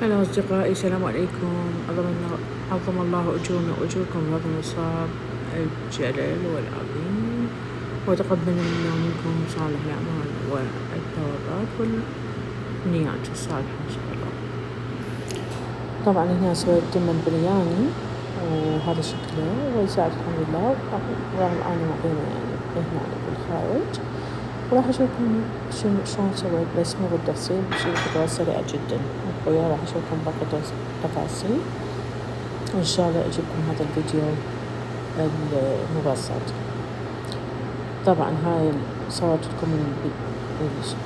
هلا أصدقائي، السلام عليكم. عظم الله أجورنا وأجوركم بهذا المصاب الجليل والعظيم، وتقبل منا ومنكم صالح الأعمال والثوابات والنيات الصالحة إن شاء الله. طبعا هنا سويت تمن برياني وهذا شكله وزعت الحمد لله، رغم أنا مقيمة يعني هنا بالخارج، وراح أشوفكم شلون سويت، بس مو بالتفصيل، بشي خطوات سريعة جدا. ويا راح أشوفكم باقي التفاصيل، وإن شاء الله أجيبكم هذا الفيديو المبسط. طبعا هاي صورت لكم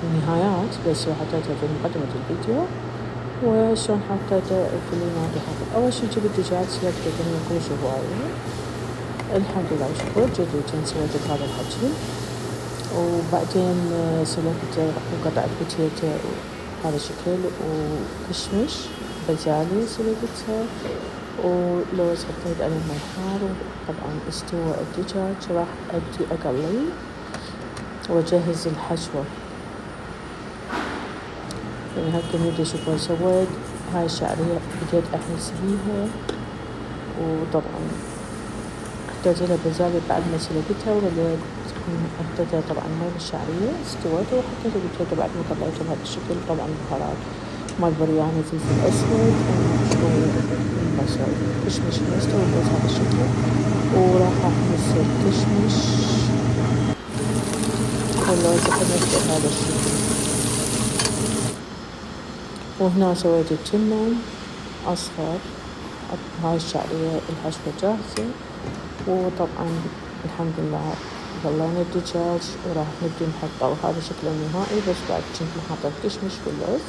النهايات، بس حطيتها في مقدمة الفيديو، وشلون حطيته في النهاية. أول شي جبت دجاج سلقته من كلش هواية، الحمد لله وشكر جديد سويت بهذا الحجم، وبعدين سلقت قطعة بوتيتا هذا الشكل، وكشمش بزالي سلقتها، ولوز حطيت عليه ماء حار. وطبعا استوى الدجاج، راح أبدي أقلي وأجهز الحشوة. يعني هاي كمية شوفوا سويت هاي الشعرية، بديت أحمس بيها، وطبعا حطيت لها بزالي بعد ما سلقتها، ولقيت حطيتها طبعا ماي الشعرية استوت، وحطيت البوتيتا بعد ما طلعتها بهذا الشكل. طبعا بهارات مال برياني، فلفل أسود وبصل، كشمش مستوي بهذا الشكل، وراح أحمس الكشمش واللوز أحمس بهذا الشكل. وهنا سويت التمن أصفر. هاي الشعرية الحشوة جاهزة، وطبعا الحمد لله ظلينا الدجاج، وراح نبدي نحطه، وهذا شكله النهائي. بس بعد كنت محطة الكشمش واللوز،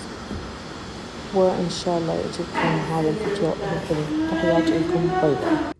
وإن شاء الله يعجبكم هذا الفيديو الحلو. تحياتي لكم، باي باي.